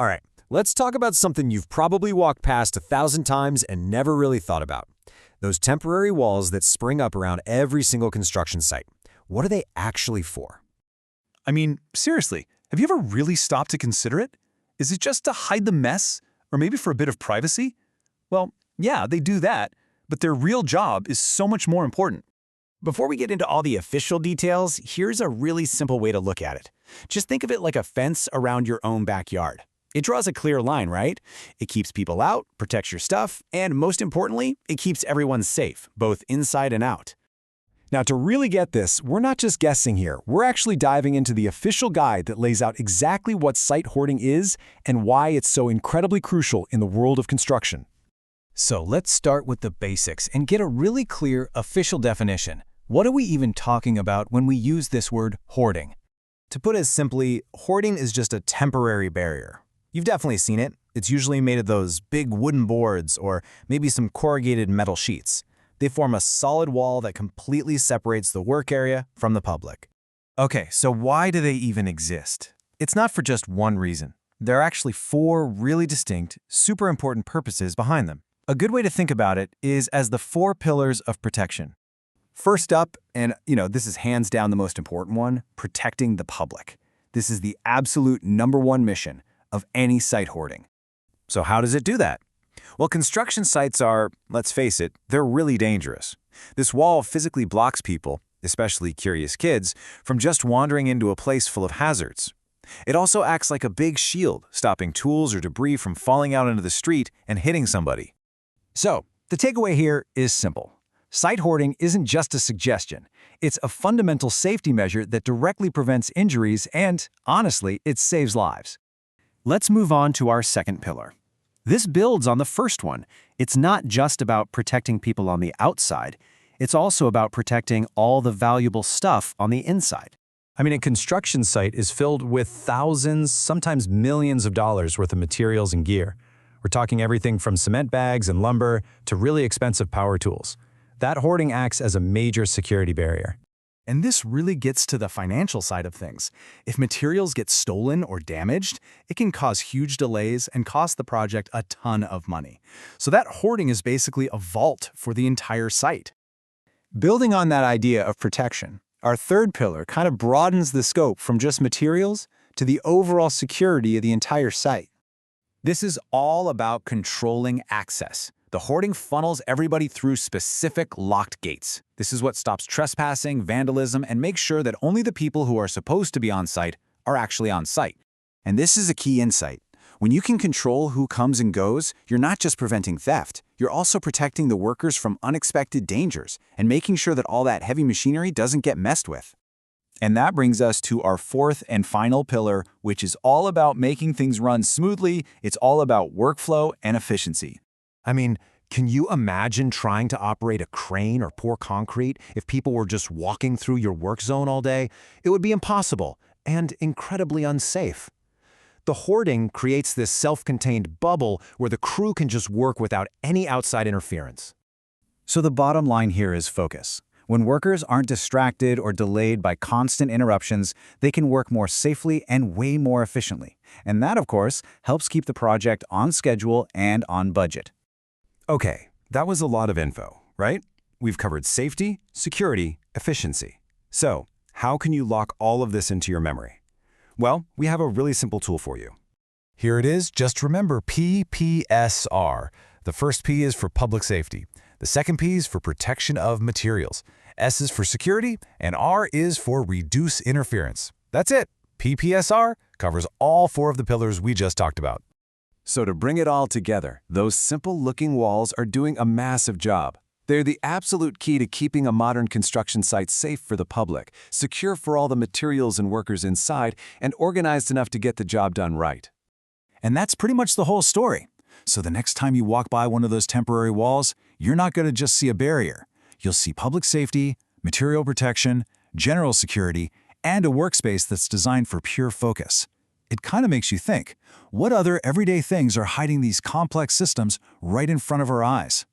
All right, let's talk about something you've probably walked past 1,000 times and never really thought about. Those temporary walls that spring up around every single construction site. What are they actually for? I mean, seriously, have you ever really stopped to consider it? Is it just to hide the mess? Or maybe for a bit of privacy? Well, yeah, they do that, but their real job is so much more important. Before we get into all the official details, here's a really simple way to look at it. Just think of it like a fence around your own backyard. It draws a clear line, right? It keeps people out, protects your stuff, and most importantly, it keeps everyone safe, both inside and out. Now, to really get this, we're not just guessing here. We're actually diving into the official guide that lays out exactly what site hoarding is and why it's so incredibly crucial in the world of construction. So let's start with the basics and get a really clear official definition. What are we even talking about when we use this word hoarding? To put it simply, hoarding is just a temporary barrier. You've definitely seen it. It's usually made of those big wooden boards or maybe some corrugated metal sheets. They form a solid wall that completely separates the work area from the public. Okay, so why do they even exist? It's not for just one reason. There are actually 4 really distinct, super important purposes behind them. A good way to think about it is as the 4 pillars of protection. First up, and this is hands down the most important one, protecting the public. This is the absolute #1 mission of any site hoarding. So how does it do that? Well, construction sites are, let's face it, they're really dangerous. This wall physically blocks people, especially curious kids, from just wandering into a place full of hazards. It also acts like a big shield, stopping tools or debris from falling out into the street and hitting somebody. So, the takeaway here is simple. Site hoarding isn't just a suggestion. It's a fundamental safety measure that directly prevents injuries and, honestly, it saves lives. Let's move on to our second pillar. This builds on the first one. It's not just about protecting people on the outside. It's also about protecting all the valuable stuff on the inside. I mean, a construction site is filled with thousands, sometimes millions of dollars worth of materials and gear. We're talking everything from cement bags and lumber to really expensive power tools. That hoarding acts as a major security barrier. And this really gets to the financial side of things. If materials get stolen or damaged, it can cause huge delays and cost the project a ton of money. So that hoarding is basically a vault for the entire site. Building on that idea of protection, our third pillar kind of broadens the scope from just materials to the overall security of the entire site. This is all about controlling access. The hoarding funnels everybody through specific locked gates. This is what stops trespassing, vandalism, and makes sure that only the people who are supposed to be on site are actually on site. And this is a key insight. When you can control who comes and goes, you're not just preventing theft, you're also protecting the workers from unexpected dangers and making sure that all that heavy machinery doesn't get messed with. And that brings us to our fourth and final pillar, which is all about making things run smoothly. It's all about workflow and efficiency. I mean, can you imagine trying to operate a crane or pour concrete if people were just walking through your work zone all day? It would be impossible and incredibly unsafe. The hoarding creates this self-contained bubble where the crew can just work without any outside interference. So the bottom line here is focus. When workers aren't distracted or delayed by constant interruptions, they can work more safely and way more efficiently. And that, of course, helps keep the project on schedule and on budget. Okay, that was a lot of info, right? We've covered safety, security, efficiency. So, how can you lock all of this into your memory? Well, we have a really simple tool for you. Here it is. Just remember PPSR. The first P is for public safety. The second P is for protection of materials. S is for security, and R is for reduce interference. That's it. PPSR covers all 4 of the pillars we just talked about. So to bring it all together, those simple-looking walls are doing a massive job. They're the absolute key to keeping a modern construction site safe for the public, secure for all the materials and workers inside, and organized enough to get the job done right. And that's pretty much the whole story. So the next time you walk by one of those temporary walls, you're not going to just see a barrier. You'll see public safety, material protection, general security, and a workspace that's designed for pure focus. It kind of makes you think, what other everyday things are hiding these complex systems right in front of our eyes?